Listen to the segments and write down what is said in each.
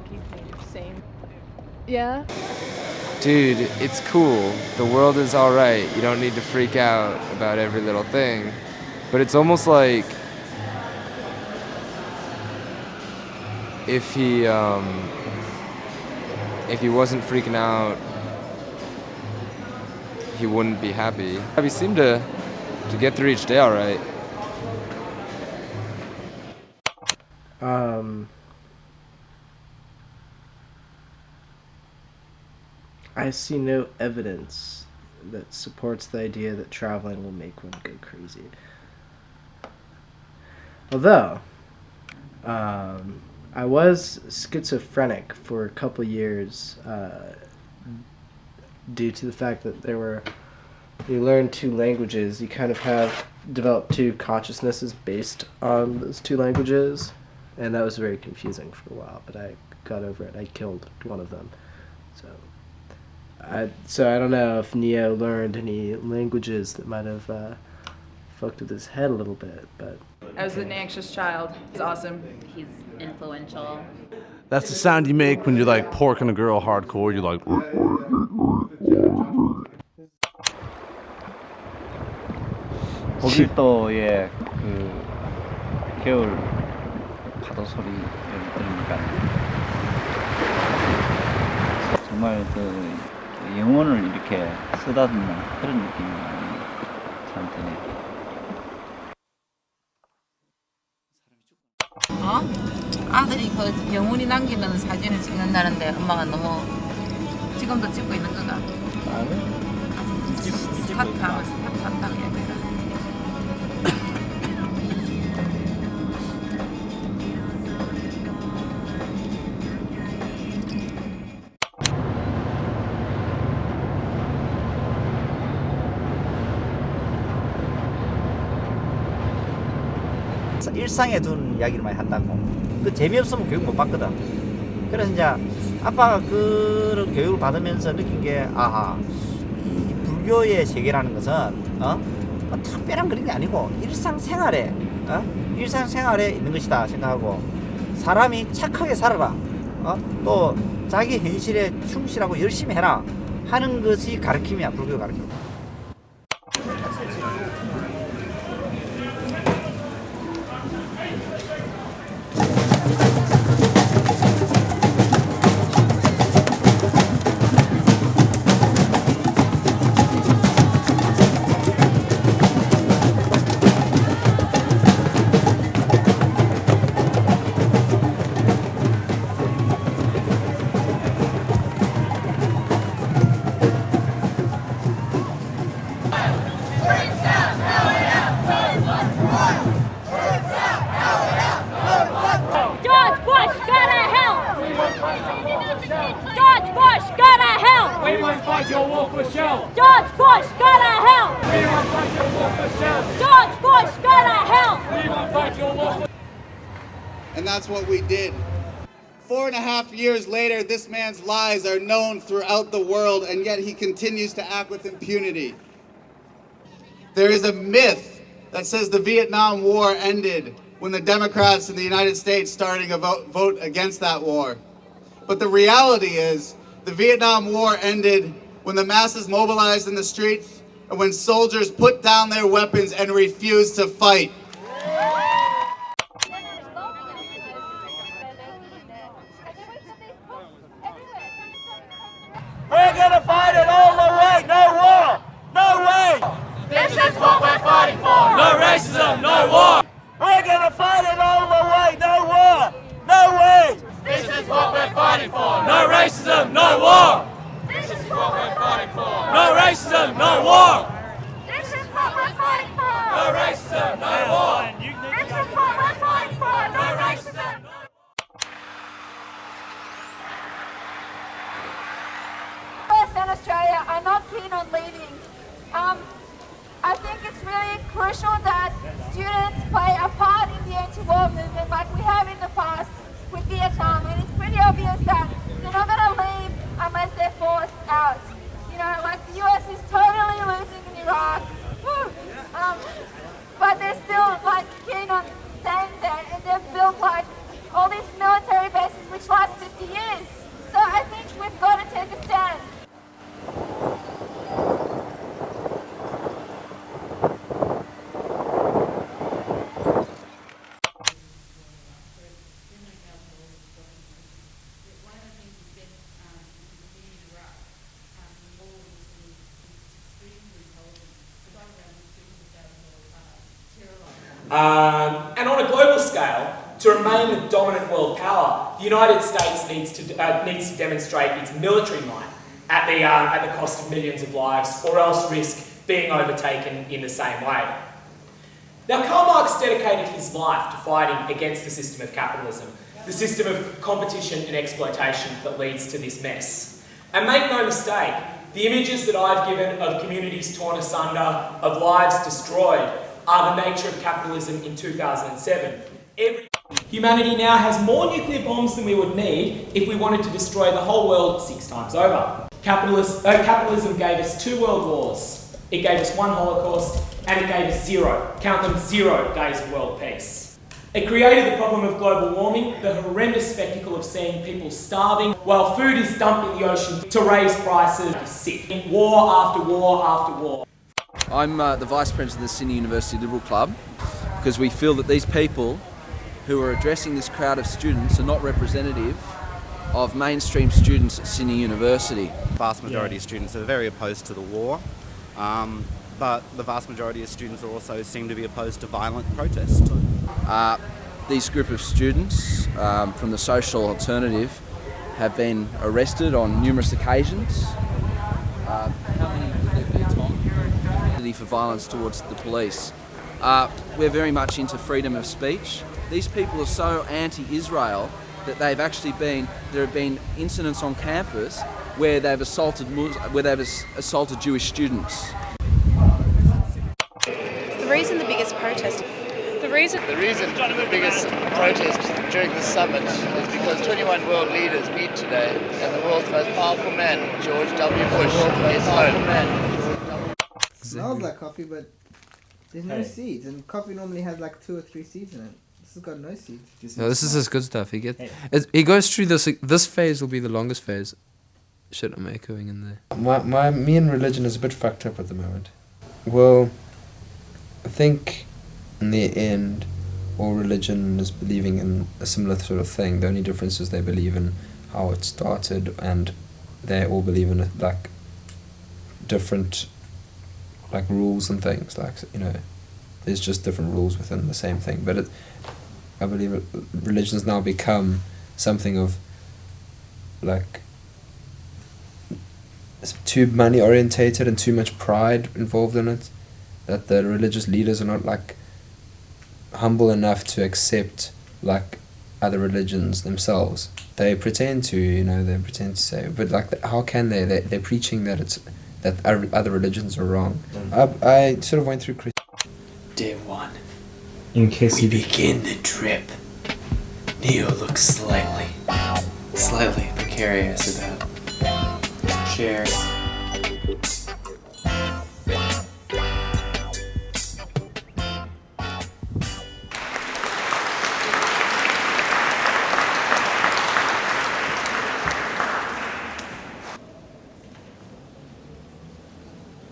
keep me sane. Yeah? Dude, it's cool. The world is alright. You don't need to freak out about every little thing. But it's almost like if he wasn't freaking out, he wouldn't be happy. He seemed to get through each day alright. I see no evidence that supports the idea that traveling will make one go crazy. Although, I was schizophrenic for a couple years due to the fact that you learn two languages, you kind of have developed two consciousnesses based on those two languages, and that was very confusing for a while, but I got over it. I killed one of them. So I don't know if Neo learned any languages that might have fucked with his head a little bit, but... I was an anxious child. He's awesome. He's influential. That's the sound you make when you're like porking a girl hardcore. You're like... 거길도의 그 겨울 파도 소리를 들으니까 정말 그 영혼을 이렇게 쓰다듬는 그런 느낌이 많이 참 드네요. 아들이 그 영혼이 남기는 사진을 찍는다는데 엄마가 너무 지금도 찍고 있는 거가? 스타트 하면 스타트 한다고 해야 되나? 일상에 둔 이야기를 많이 한다고. 그 재미없으면 교육 못 받거든. 그래서 이제 아빠가 그런 교육을 받으면서 느낀 게 아하, 이 불교의 세계라는 것은 뭐 특별한 그런 게 아니고 일상생활에 있는 것이다 생각하고, 사람이 착하게 살아라, 또 자기 현실에 충실하고 열심히 해라 하는 것이 가르침이야, 불교 가르침. And that's what we did. 4.5 years later, this man's lies are known throughout the world, and yet he continues to act with impunity. There is a myth that says the Vietnam War ended when the Democrats in the United States started a vote against that war. But the reality is, the Vietnam War ended when the masses mobilized in the streets and when soldiers put down their weapons and refused to fight. We're gonna fight it all the way, no war, no way! This is what we're fighting for! No racism, no war! We're gonna fight it all the way, no war, no way! This is what we're fighting for! No racism, no war! This is what we're fighting for! No racism, no war! This is what we're fighting for! No racism, no war! This is what we're fighting for! No racism! US and Australia are not keen on leaving. I think it's really crucial that students play a part in the anti-war movement like we have in the past with Vietnam, and it's pretty obvious that they're not going to leave unless they're forced out. You know, like the US is totally losing in Iraq, but they're still like keen on staying there, and they've built like all these military bases which the last 50 years. So I think we've got to take a stand. And on a global scale, to remain the dominant world power, the United States needs to demonstrate its military might at the cost of millions of lives, or else risk being overtaken in the same way. Now, Karl Marx dedicated his life to fighting against the system of capitalism, the system of competition and exploitation that leads to this mess. And make no mistake, the images that I've given of communities torn asunder, of lives destroyed, are the nature of capitalism in 2007. Humanity now has more nuclear bombs than we would need if we wanted to destroy the whole world 6 times over. Capitalism gave us 2 world wars. It gave us 1 Holocaust, and it gave us 0, count them, 0 days of world peace. It created the problem of global warming, the horrendous spectacle of seeing people starving while food is dumped in the ocean to raise prices. Sick. War after war after war. I'm the Vice President of the Sydney University Liberal Club because we feel that these people who are addressing this crowd of students are not representative of mainstream students at Sydney University. The vast majority of students are very opposed to the war, but the vast majority of students also seem to be opposed to violent protest. These group of students from the social alternative have been arrested on numerous occasions. How many would there be, Tom? For violence towards the police. We're very much into freedom of speech. These people are so anti-Israel that there have been incidents on campus where they've assaulted Jewish students. The reason the biggest protest during the summit is because 21 world leaders meet today, and the world's most powerful man, George W. Bush, is home. Smells like coffee, but there's no seeds, and coffee normally has like 2 or 3 seeds in it. This has got no seeds. No, this is his good stuff. He goes through this. This phase will be the longest phase. Shit, I'm echoing in there. Me and religion is a bit fucked up at the moment. Well, I think in the end, all religion is believing in a similar sort of thing. The only difference is they believe in how it started, and they all believe in like different like rules and things, like, you know, there's just different rules within the same thing. But I believe religion's now become something of like too money orientated and too much pride involved in it, that the religious leaders are not like humble enough to accept like other religions themselves. They pretend to, you know, they pretend to say, but like how can they? They're preaching that other religions are wrong. I sort of went through Day 1. In case we begin the trip. Neo looks slightly precarious about chair.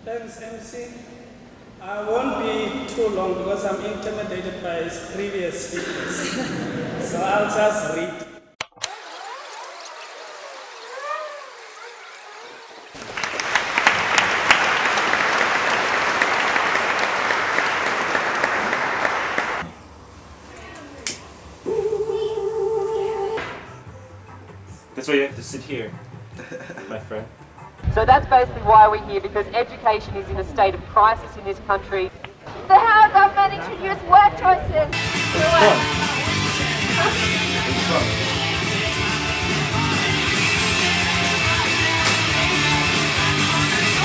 Thanks, MC. I won't be too long because I'm intimidated by previous speakers. So I'll just read. That's why you have to sit here, my friend. So that's basically why we're here, because education is in a state of crisis in this country. The Howard government introduced work choices.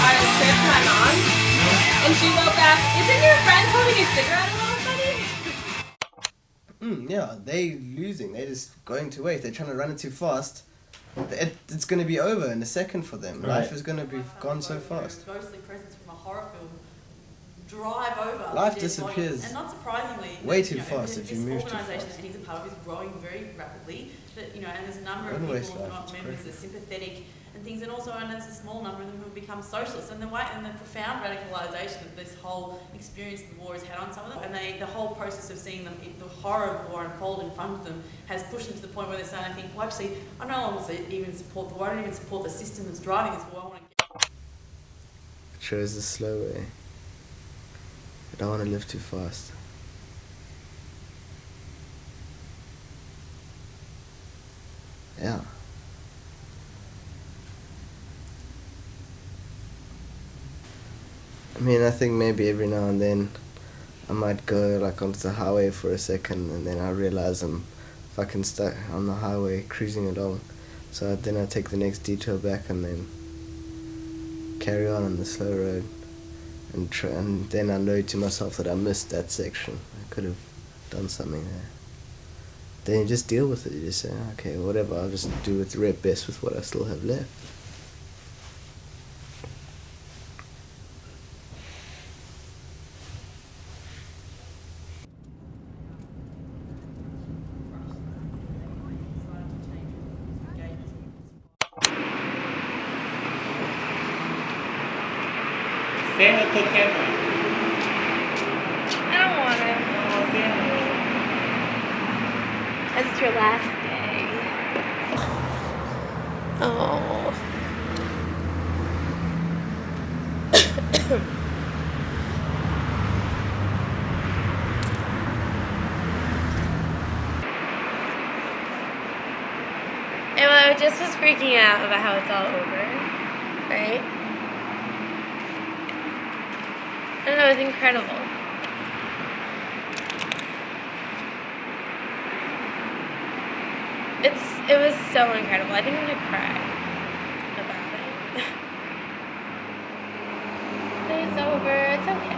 I said to my mom, and she wrote back, "Isn't your friend holding a cigarette a little funny?" Yeah, they losing. They're just going to waste. They're trying to run it too fast. It's going to be over in a second for them. Right. Life is going to be gone so fast. Ghostly presence from a horror film. drive over. Life dead disappears bodies. And not surprisingly, way that, too fast if you move too fast. This organisation that he's a part of is growing very rapidly. That and there's a number of Don't waste people who are life, not it's members, crazy. are sympathetic and things, and also and there's a small number of them who have become socialists. And the profound radicalisation that this whole experience of the war has had on some of them, and the whole process of seeing them, the horror of the war unfold in front of them, has pushed them to the point where they're starting to think, well, actually, I no longer even support the war. I don't even support the system that's driving this war. I want to. Chose the slow way. I don't want to live too fast. Yeah. I mean, I think maybe every now and then I might go like onto the highway for a second, and then I realize I'm fucking stuck on the highway cruising along. So then I take the next detour back and then carry on the slow road, and then I know to myself that I missed that section. I could have done something there. Then you just deal with it. You just say, okay, whatever, I'll just do with the best with what I still have left. Stand up to the camera. I don't want to. It's your last day. Oh. And I just was freaking out about how it's all over, right? And it was incredible. It was so incredible. I think I'm gonna cry about it. But it's over. It's okay.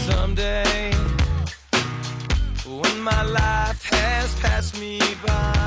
Someday, when my life has passed me by,